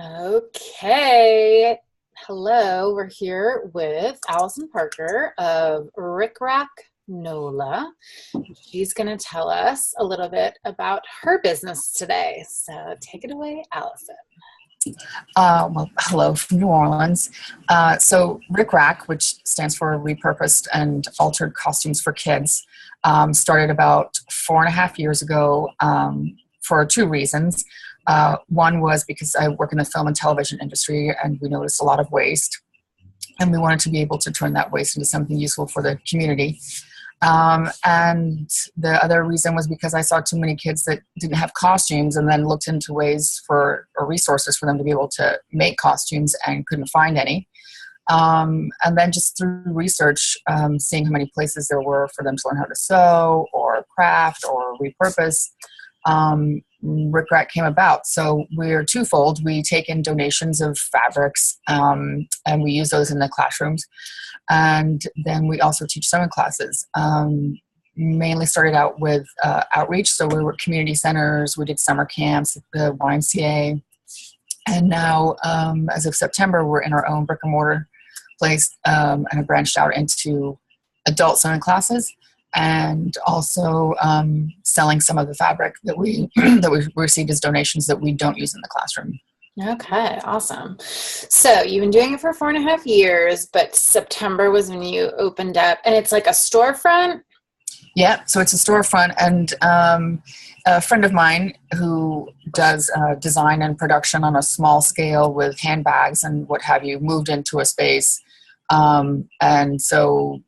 Okay. Hello, we're here with Alison Parker of ricRACK Nola. She's going to tell us a little bit about her business today. So take it away, Alison. Hello from New Orleans. So ricRACK, which stands for Repurposed and Altered Costumes for Kids, started about 4.5 years ago for two reasons. One was because I work in the film and television industry, and we noticed a lot of waste, and we wanted to be able to turn that waste into something useful for the community. And the other reason was because I saw too many kids that didn't have costumes, and then looked into ways or resources for them to be able to make costumes and couldn't find any. And then just through research, seeing how many places there were for them to learn how to sew or craft or repurpose, ricRACK came about. So we're twofold. We take in donations of fabrics, and we use those in the classrooms. And then we also teach sewing classes. Mainly started out with outreach. So we were community centers. We did summer camps at the YMCA. And now, as of September, we're in our own brick and mortar place, and have branched out into adult sewing classes, and also selling some of the fabric that we that we received as donations that we don't use in the classroom. Okay, awesome. So you've been doing it for 4.5 years, but September was when you opened up, and it's like a storefront? Yeah, so it's a storefront, and a friend of mine who does design and production on a small scale with handbags and what have you moved into a space, and so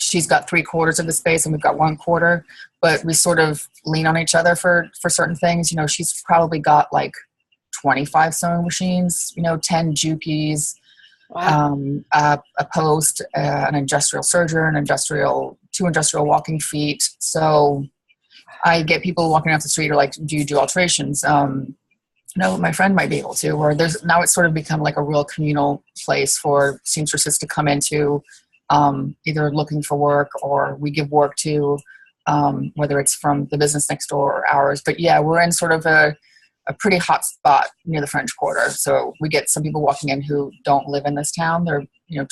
she's got 3/4 of the space and we've got 1/4, but we sort of lean on each other for certain things. You know, she's probably got like 25 sewing machines, 10 Jukies, Wow. a post, an industrial serger, two industrial walking feet. So I get people walking off the street are like, do you do alterations? No, my friend might be able to. Or now it's sort of become like a real communal place for seamstresses to come into, either looking for work, or we give work to, whether it's from the business next door or ours. But yeah, we're in sort of a pretty hot spot near the French Quarter. So we get some people walking in who don't live in this town. They're,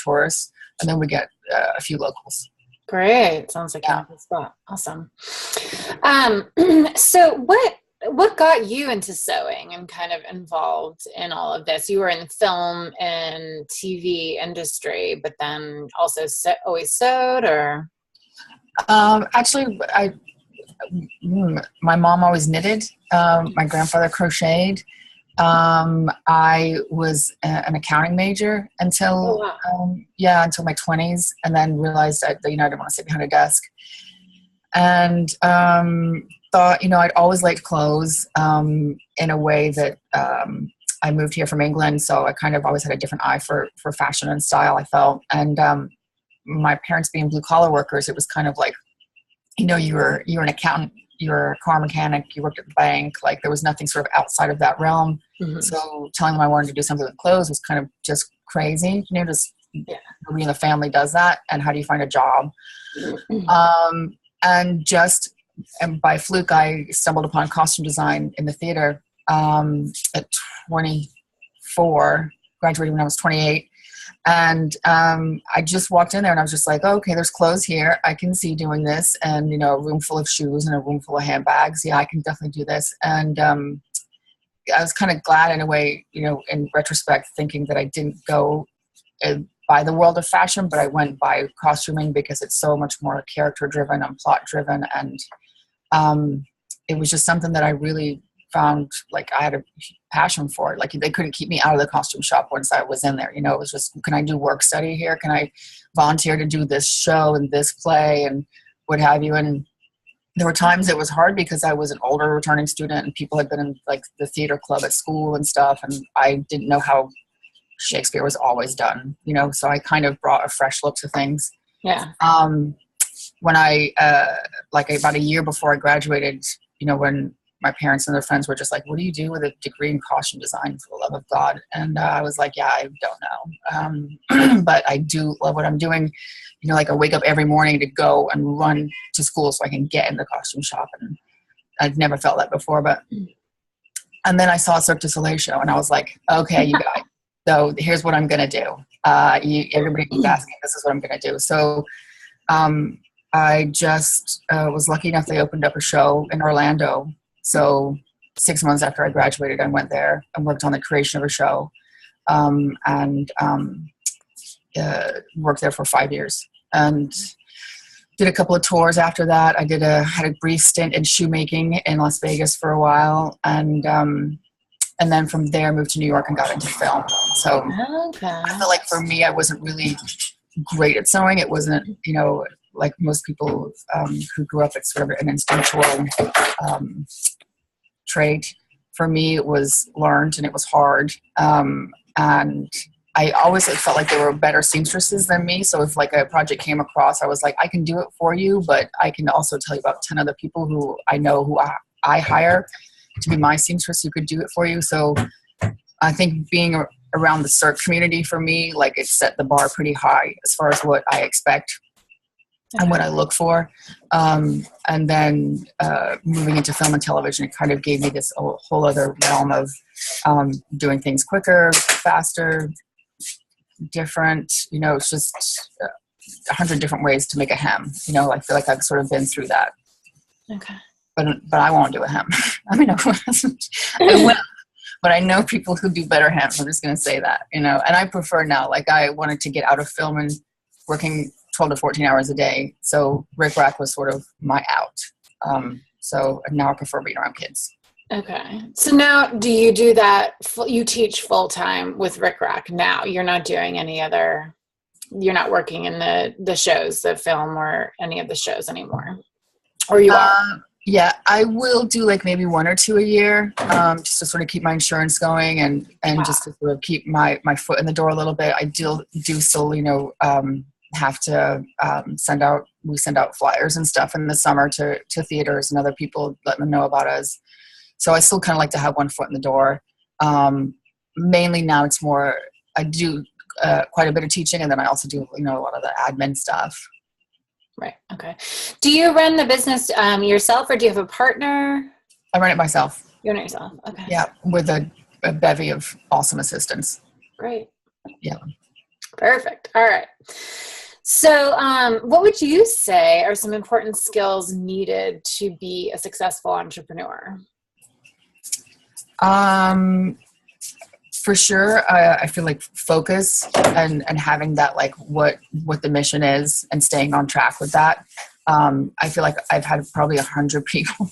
tourists. And then we get a few locals. Great. Sounds like a good spot. Awesome. So what got you into sewing and kind of involved in all of this? You were in the film and TV industry, but then also always sewed, or? Actually, my mom always knitted. My grandfather crocheted. I was an accounting major until until my 20s, and then realized that I didn't want to sit behind a desk, and thought I'd always liked clothes in a way that I moved here from England, so I kind of always had a different eye for fashion and style, I felt. And my parents being blue collar workers, it was kind of like, you're an accountant, you're a car mechanic, you worked at the bank, like there was nothing sort of outside of that realm. Mm-hmm. So telling them I wanted to do something with nobody in the family does that, and how do you find a job? Mm-hmm. And by fluke, I stumbled upon costume design in the theater at 24, graduated when I was 28. And I just walked in there and I was just like, oh, okay, there's clothes here. I can see doing this. And, a room full of shoes and a room full of handbags. Yeah, I can definitely do this. And I was kind of glad in a way, in retrospect, thinking that I didn't go by the world of fashion, but I went by costuming because it's so much more character driven and plot driven. And it was just something that I really found like I had a passion for it. Like they couldn't keep me out of the costume shop once I was in there. It was just, can I do work study here? Can I volunteer to do this show and this play and what have you? And there were times it was hard because I was an older returning student and people had been in like the theater club at school and stuff. And I didn't know how Shakespeare was always done, so I kind of brought a fresh look to things. Yeah. When I, like about a year before I graduated, when my parents and their friends were just like, what do you do with a degree in costume design, for the love of God? And I was like, yeah, I don't know. But I do love what I'm doing. Like I wake up every morning to go and run to school so I can get in the costume shop. And I'd never felt that before. But And then I saw a Cirque du Soleil show, and I was like, okay, you guys, so here's what I'm going to do. Everybody keeps asking, this is what I'm going to do. So I just was lucky enough they opened up a show in Orlando. So 6 months after I graduated, I went there and worked on the creation of a show, and worked there for 5 years. And did a couple of tours after that. I had a brief stint in shoemaking in Las Vegas for a while, and then from there moved to New York and got into film. So I feel like for me, I wasn't really great at sewing. It wasn't, like most people who grew up, it's sort of an instinctual trait. For me, it was learned and it was hard. And I always felt like there were better seamstresses than me. So if like a project came across, I was like, I can do it for you, but I can also tell you about 10 other people who I know who I hire to be my seamstress who could do it for you. So I think being around the Cirque community for me, like it set the bar pretty high as far as what I expect and what I look for. And then moving into film and television, it kind of gave me this whole other realm of doing things quicker, faster, different, it's just 100 different ways to make a hem. I feel like I've sort of been through that. Okay. But I won't do a hem. I mean, I will, but I know people who do better hems. I'm just going to say that, and I prefer now, like I wanted to get out of film and working 12 to 14 hours a day. So ricRACK was sort of my out. So now I prefer being around kids. Okay. So now do you do that? You teach full time with ricRACK now. You're not doing you're not working in the shows, the film or any of the shows anymore, or you are? Yeah, I will do like maybe 1 or 2 a year, just to sort of keep my insurance going and just to sort of keep my foot in the door a little bit. I do still, have to we send out flyers and stuff in the summer to theaters and other people, let them know about us. So I still kind of like to have one foot in the door. Mainly now it's more, I do quite a bit of teaching, and then I also do, a lot of the admin stuff. Right. Okay. Do you run the business yourself, or do you have a partner? I run it myself. You run it yourself. Okay. Yeah, with a bevy of awesome assistants. Great. Yeah. Perfect. All right. So what would you say are some important skills needed to be a successful entrepreneur? For sure, I feel like focus and having that, like what the mission is and staying on track with that. I feel like I've had probably 100 people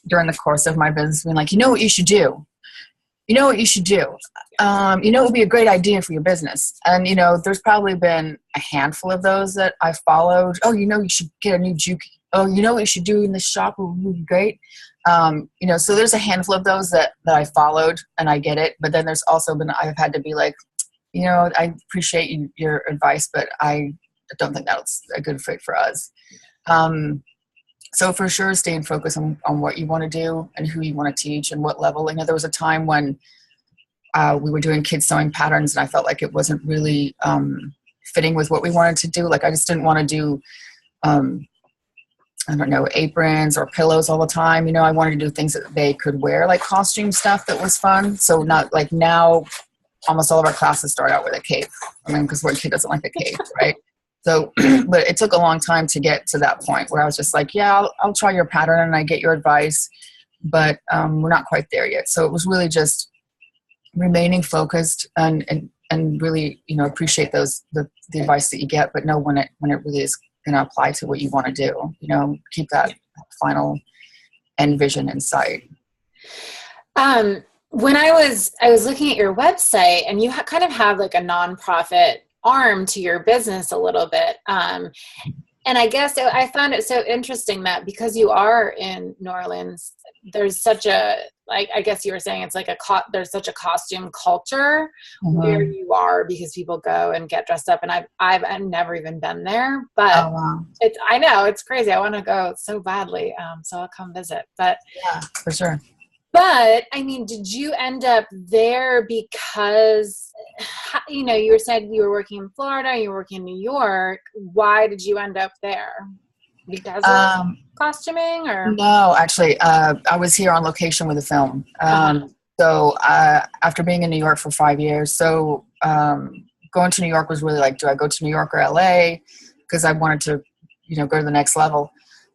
during the course of my business being like, what you should do? What you should do? It would be a great idea for your business. And, there's probably been a handful of those that I've followed. Oh, you should get a new juke. Oh, what you should do in this shop would be great. So there's a handful of those that I followed and I get it. But then there's also been, I've had to be like, I appreciate your advice, but I don't think that's a good fit for us. So for sure, staying focused on what you want to do and who you want to teach and what level. There was a time when we were doing kids sewing patterns and I felt like it wasn't really fitting with what we wanted to do. Like I just didn't want to do, aprons or pillows all the time. I wanted to do things that they could wear, like costume stuff that was fun. So not like now, almost all of our classes start out with a cape. Because what kid doesn't like a cape, right? So, but it took a long time to get to that point where I was just like, yeah, I'll try your pattern and I get your advice, but we're not quite there yet. So it was really just remaining focused and really, appreciate the advice that you get, but know when it really is going to apply to what you want to do. Keep that final end vision in sight. When I was looking at your website, and you kind of have like a nonprofit arm to your business a little bit. And I guess I found it so interesting that because you are in New Orleans, there's such a, like, I guess you were saying it's like there's such a costume culture where you are, because people go and get dressed up. And I've never even been there, but I know it's crazy. I want to go so badly. So I'll come visit, but yeah, for sure. But did you end up there because, you were saying you were working in Florida, you were working in New York. Why did you end up there? Because of costuming, or? No, actually, I was here on location with a film. So after being in New York for 5 years, going to New York was really like, do I go to New York or LA? Because I wanted to, go to the next level.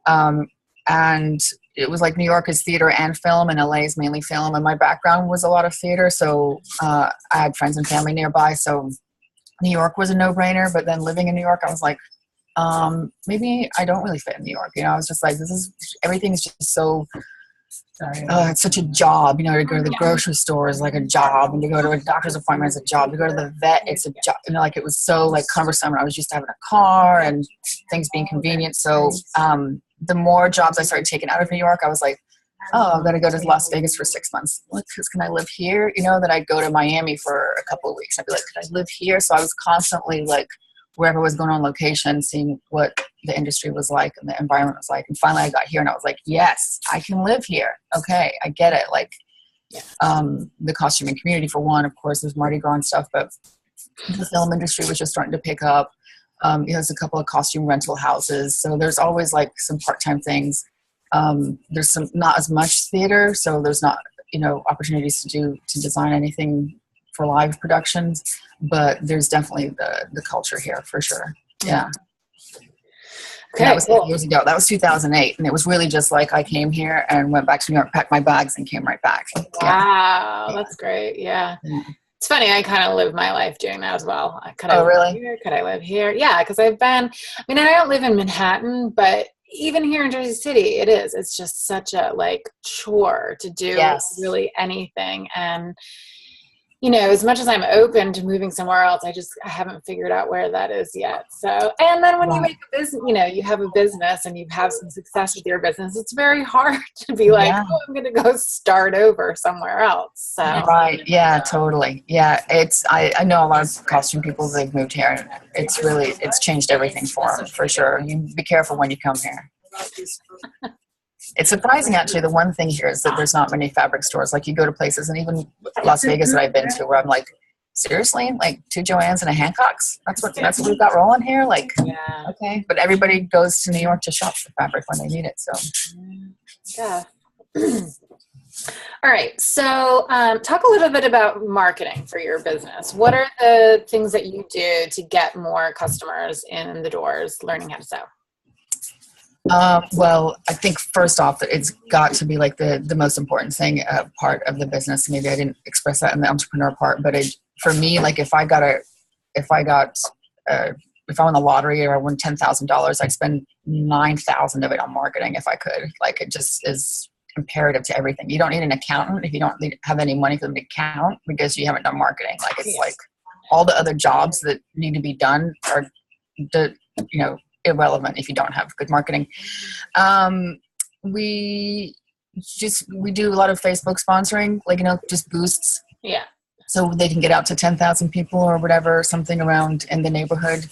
And it was like New York is theater and film, and LA is mainly film. And my background was a lot of theater, so I had friends and family nearby. So New York was a no-brainer. But then living in New York, I was like, maybe I don't really fit in New York. I was just like, everything is just so. It's such a job, to go to the grocery store is like a job, and to go to a doctor's appointment is a job, to go to the vet, it's a job. Like it was so like cumbersome. I was used to having a car and things being convenient. So the more jobs I started taking out of New York, I was like, oh, I'm going to go to Las Vegas for 6 months. Because can I live here? Then I'd go to Miami for a couple of weeks. I'd be like, could I live here? So I was constantly like, wherever was going on location, seeing what the industry was like and the environment was like. And finally I got here and I was like, yes, I can live here. Okay, I get it. Like the costuming community, for one, of course, there's Mardi Gras and stuff, but the film industry was just starting to pick up. There's a couple of costume rental houses. So there's always like some part-time things. There's not as much theater, so there's not, opportunities to design anything for live productions, but there's definitely the culture here for sure. Yeah. Okay, that was 8 years ago. That was 2008. And it was really just like I came here and went back to New York, packed my bags and came right back. Wow. That's great. Yeah. It's funny. I kind of live my life doing that as well. Could I live here? Could I live here? Yeah. Cause I don't live in Manhattan, but even here in Jersey City, it's just such a like chore to do really anything. And as much as I'm open to moving somewhere else, I haven't figured out where that is yet. So, and then when you make a business, you have a business and you have some success with your business, it's very hard to be like, oh, I'm going to go start over somewhere else. So. Right. Yeah, totally. Yeah. I know a lot of costume people, they've moved here. It's changed everything for them, for sure. You be careful when you come here. It's surprising, actually. The one thing here is that there's not many fabric stores. Like you go to places, and even Las Vegas that I've been to, where I'm like, seriously, like 2 Joann's and a Hancock's. That's what we've got rolling here. Like, okay, but everybody goes to New York to shop for fabric when they need it. So, yeah. All right. So, talk a little bit about marketing for your business. What are the things that you do to get more customers in the doors learning how to sew? Well, I think first off, it's got to be like the most important thing, part of the business. Maybe I didn't express that in the entrepreneur part, but for me, like if I won the lottery or I won $10,000, I'd spend 9,000 of it on marketing if I could. Like it just is imperative to everything. You don't need an accountant if you don't have any money for them to count because you haven't done marketing. Like it's like all the other jobs that need to be done are irrelevant if you don't have good marketing. We do a lot of Facebook sponsoring, like, just boosts. Yeah. So they can get out to 10,000 people or whatever, something around in the neighborhood.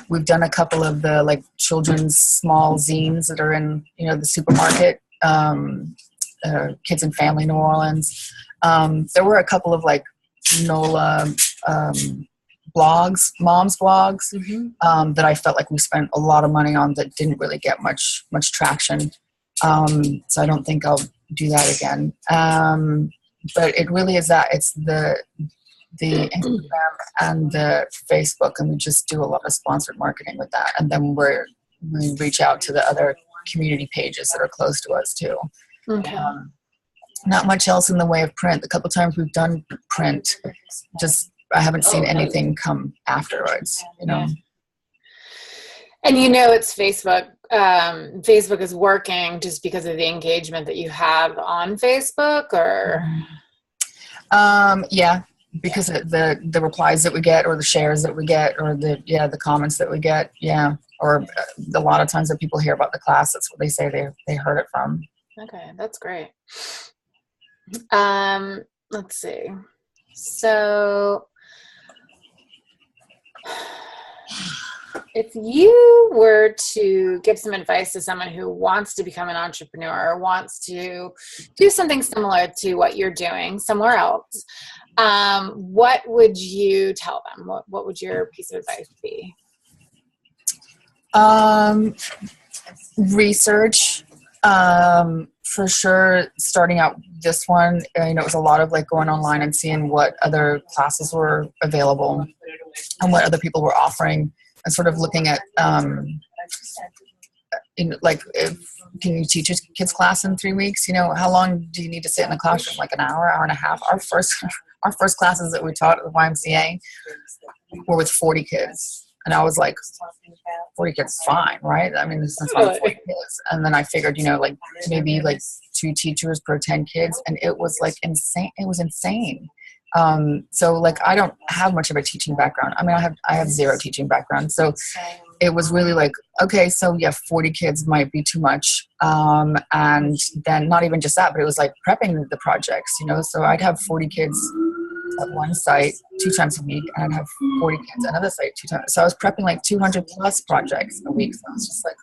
We've done a couple of the like children's small zines that are in, the supermarket, Kids and Family New Orleans. There were a couple of like Nola, mom's blogs, that I felt like we spent a lot of money on that didn't really get much traction. So I don't think I'll do that again. But it really is that it's the Instagram and the Facebook, and we just do a lot of sponsored marketing with that. And then we reach out to the other community pages that are close to us too. Okay. Not much else in the way of print. The couple times we've done print, I haven't seen anything come afterwards, Yeah. And it's Facebook. Facebook is working just because of the engagement that you have on Facebook, or? Yeah, because of the replies that we get, or the shares that we get, or the comments that we get. Yeah, or a lot of times that people hear about the class, that's what they say they heard it from. Okay, that's great. Let's see. So, if you were to give some advice to someone who wants to become an entrepreneur or wants to do something similar to what you're doing somewhere else, what would you tell them? What would your piece of advice be? Research, for sure, starting out this one, it was a lot of like going online and seeing what other classes were available and what other people were offering, and sort of looking at, like, can you teach a kids class in 3 weeks? How long do you need to sit in the classroom? Like an hour and a half. Our first classes that we taught at the YMCA were with 40 kids. And I was like, 40 kids, fine, right? I mean, that's not 40 kids. And then I figured, like maybe like 2 teachers per 10 kids. And it was like insane. It was insane. So like, I don't have much of a teaching background. I mean, I have 0 teaching background. So it was really like, okay, so yeah, 40 kids might be too much. And then not even just that, but it was like prepping the projects, so I'd have 40 kids at one site 2 times a week, and I'd have 40 kids at another site 2 times. So I was prepping like 200 plus projects a week. So I was just like,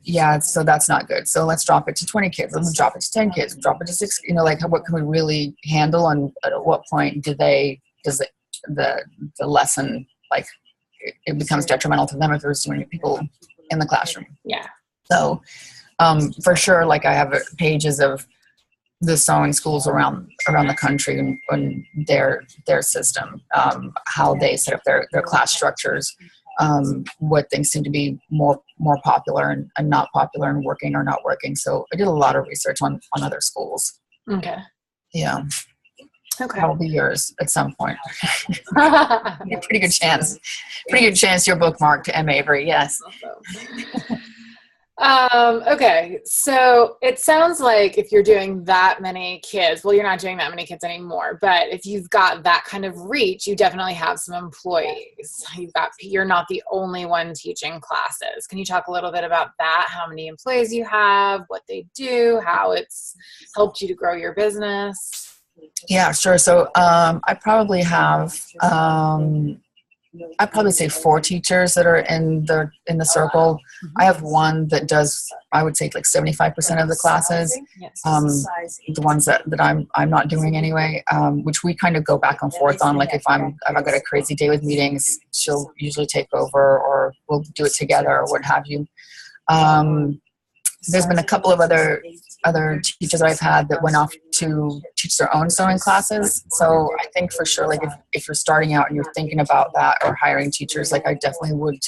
yeah, so that's not good. So let's drop it to 20 kids. Let's drop it to 10 kids. Drop it to 6. Like, what can we really handle? And at what point does the lesson, like, it becomes detrimental to them if there's too many people in the classroom? Yeah. So, for sure, like, I have pages of the sewing schools around the country and their system, how they set up their class structures, what things seem to be more popular and not popular, and working or not working. So I did a lot of research on other schools. Okay. Yeah. Okay. That'll be yours at some point. Pretty good chance you're bookmarked, M. Avery. Yes. Okay. So it sounds like if you're doing that many kids, well, you're not doing that many kids anymore, but if you've got that kind of reach, you definitely have some employees. You're not the only one teaching classes. Can you talk a little bit about that? How many employees you have, what they do, how it's helped you to grow your business? Yeah, sure. So, I probably have, I'd probably say 4 teachers that are in the circle. I have one that does, I would say, like 75% of the classes. The ones that I'm not doing anyway, which we kind of go back and forth on. Like, if I've got a crazy day with meetings, she'll usually take over, or we'll do it together, or what have you. There's been a couple of other teachers that I've had that went off to teach their own sewing classes. So I think for sure, like, if you're starting out and you're thinking about that, or hiring teachers, like, I definitely would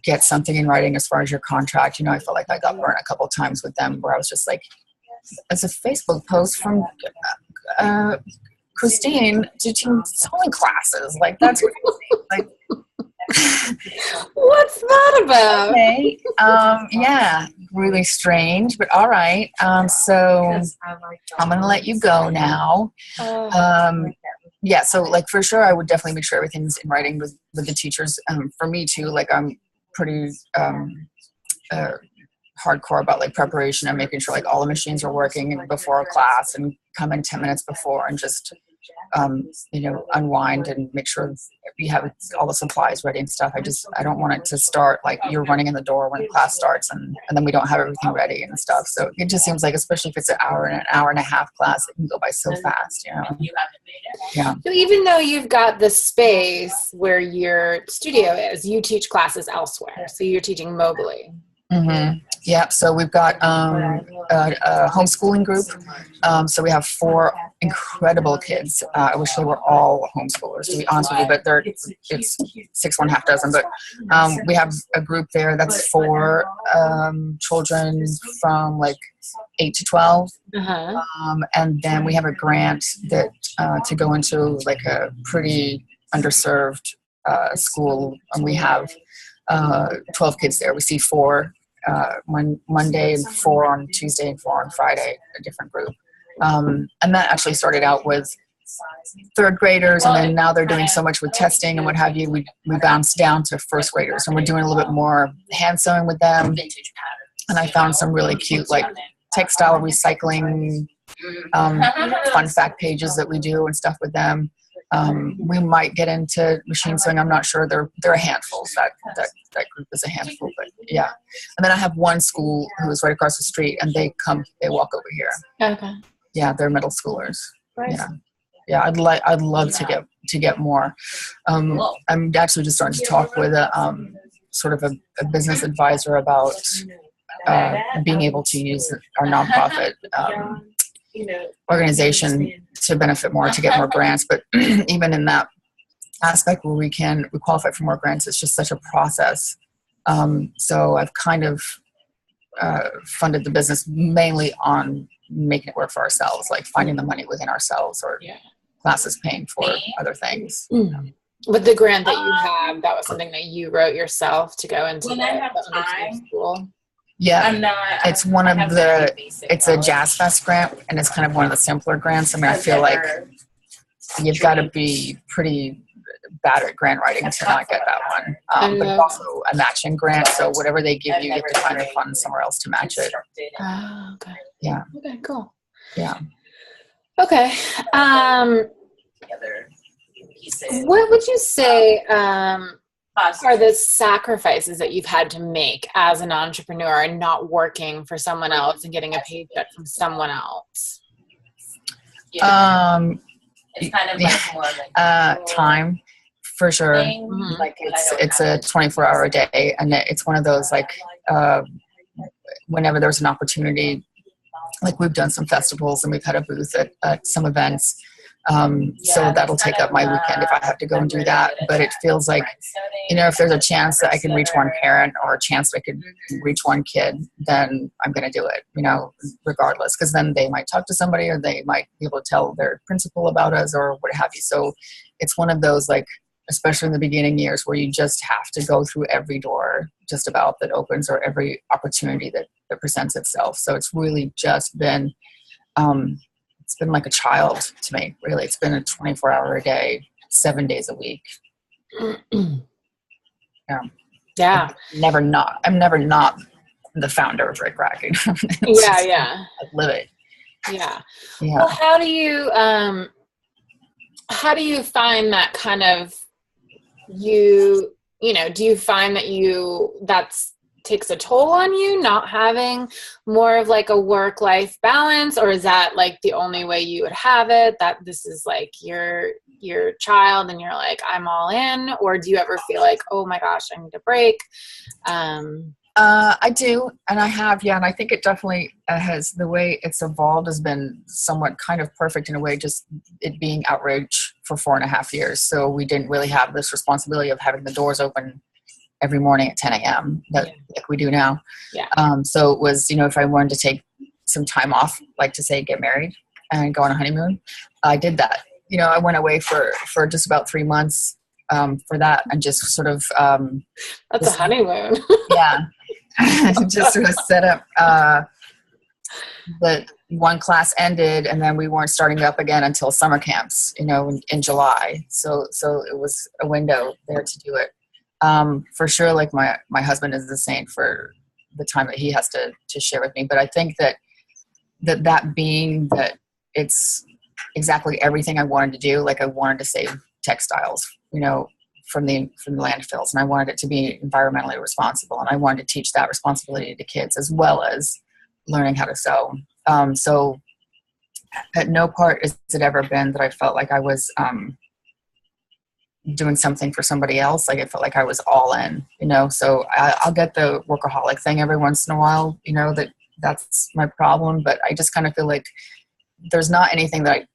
get something in writing as far as your contract. I felt like I got burned a couple of times with them, where I was just like, it's a Facebook post from Christine teaching sewing classes. Like, that's crazy. Like, what's that about? Okay. Yeah, really strange, but all right. So I'm going to let you go now. Yeah, so like, for sure, I would definitely make sure everything's in writing with the teachers. For me too, like, I'm pretty hardcore about like preparation and making sure like all the machines are working before a class, and come in 10 minutes before and just unwind and make sure we have all the supplies ready and stuff. I don't want it to start like you're running in the door when class starts and then we don't have everything ready and stuff. So it just seems like, especially if it's an hour and a half class, it can go by so fast, Yeah. So even though you've got the space where your studio is, you teach classes elsewhere. So you're teaching mobily. Mm-hmm. Yeah, so we've got a homeschooling group. So we have 4 incredible kids. I wish they were all homeschoolers, to be honest with you, but it's 6, 1/2 dozen. But we have a group there that's 4 children from like 8 to 12. And then we have a grant that to go into like a pretty underserved school, and we have 12 kids there. We see 4 Monday, and 4 on Tuesday, and 4 on Friday, a different group. And that actually started out with 3rd graders, and then now they're doing so much with testing and what have you. We bounced down to 1st graders, and we're doing a little bit more hand sewing with them. And I found some really cute like textile recycling fun fact pages that we do and stuff with them. We might get into machine sewing. I'm not sure. They're a handful. That group is a handful, but yeah. And then I have one school who is right across the street, and they walk over here. Okay. Yeah, they're middle schoolers. Right. Yeah. I'd love to get more. I'm actually just starting to talk with a sort of a business advisor about being able to use our nonprofit organization to benefit more, to get more grants. But even in that aspect where we qualify for more grants, it's just such a process. So I've kind of funded the business mainly on making it work for ourselves, like finding the money within ourselves, or classes paying for other things. With the grant that you have, that was something that you wrote yourself to go into the underserved school? Yeah, it's one of it's a Jazz Fest grant, and it's kind of one of the simpler grants. I mean, I feel like you've got to be pretty bad at grant writing to not get that one. But it's also a matching grant, so whatever they give you, you have to find the funds somewhere else to match it. Oh, okay. Yeah. Okay, cool. Yeah. Okay. What would you say are the sacrifices that you've had to make as an entrepreneur and not working for someone else and getting a paycheck from someone else? It's kind of like more like time, for sure. Mm-hmm. Like it's a 24-hour day, and it's one of those like whenever there's an opportunity, like we've done some festivals and we've had a booth at some events. So that'll take up my weekend if I have to go and do that. But it feels like, if there's a chance that I can reach one parent or a chance that I could reach one kid, then I'm going to do it, regardless. Because then they might talk to somebody, or they might be able to tell their principal about us, or what have you. So it's one of those, like, especially in the beginning years, where you just have to go through every door just about that opens, or every opportunity that presents itself. So it's really just been, it's been like a child to me, really. It's been a 24-hour a day, 7 days a week. Yeah. I'm never not the founder of ricRACK. Yeah. I live it. Yeah. Yeah. Well, how do you find that kind of, do you find that that's takes a toll on you, not having more of like a work-life balance? Or is that like the only way you would have it, that this is like your child and you're like, I'm all in? Or do you ever feel like, oh my gosh, I need a break? I do, and I have, and I think it definitely has, the way it's evolved has been somewhat kind of perfect in a way, just it being outreach for 4.5 years. So we didn't really have this responsibility of having the doors open every morning at 10 a.m. like we do now. Yeah. So it was, if I wanted to take some time off, like to say get married and go on a honeymoon, I did that. I went away for just about 3 months for that, and just sort of that's a honeymoon. Yeah. Just sort of set up the one class ended, and then we weren't starting up again until summer camps, in July. So it was a window there to do it. For sure, like my husband is the same for the time that he has to share with me. But I think that being that it's exactly everything I wanted to do. Like I wanted to save textiles, from the landfills, and I wanted it to be environmentally responsible, and I wanted to teach that responsibility to kids as well as learning how to sew. So at no part has it ever been that I felt like I was doing something for somebody else. Like I felt like I was all in, so I'll get the workaholic thing every once in a while, that's my problem. But I just kind of feel like there's not anything that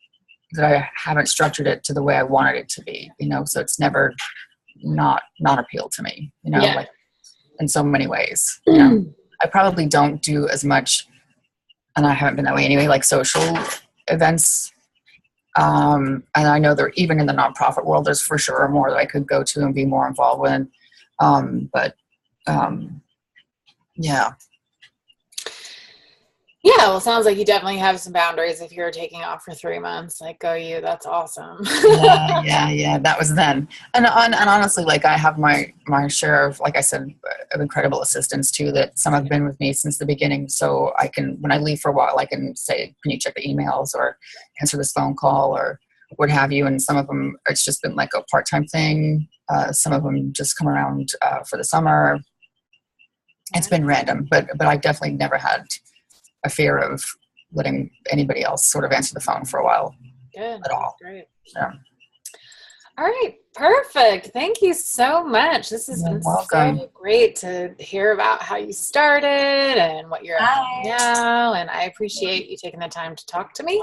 I haven't structured it to the way I wanted it to be, so it's never not appealed to me, like in so many ways. I probably don't do as much, and I haven't been that way anyway, like social events. And I know there, even in the nonprofit world, there's for sure more that I could go to and be more involved with. Yeah. Yeah, well, it sounds like you definitely have some boundaries if you're taking off for 3 months. Like, go you, that's awesome. Yeah. That was then. And honestly, like I have my share of, like I said, of incredible assistants too, that some have been with me since the beginning. So I can, when I leave for a while, I can say, can you check the emails or answer this phone call or what have you. And some of them, it's just been like a part-time thing. Some of them just come around for the summer. It's been random, but I definitely never had a fear of letting anybody else sort of answer the phone for a while. Good. At all. Great. Yeah. All right, perfect. Thank you so much. This has been so great to hear about how you started and what you're at now, and I appreciate you taking the time to talk to me.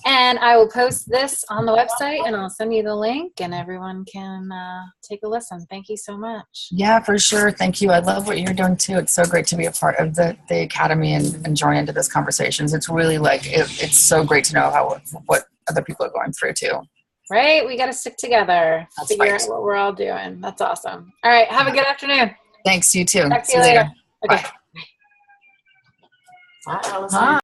And I will post this on the website, and I'll send you the link, and everyone can take a listen. Thank you so much. Yeah, for sure. Thank you. I love what you're doing too. It's so great to be a part of the Academy and join into those conversations. It's really it's so great to know what other people are going through too. Right? We got to stick together. That's figure right. out what we're all doing. That's awesome. All right. Have a good afternoon. Thanks. You too. Talk to you later. Okay. Bye. Bye, Alison. Bye.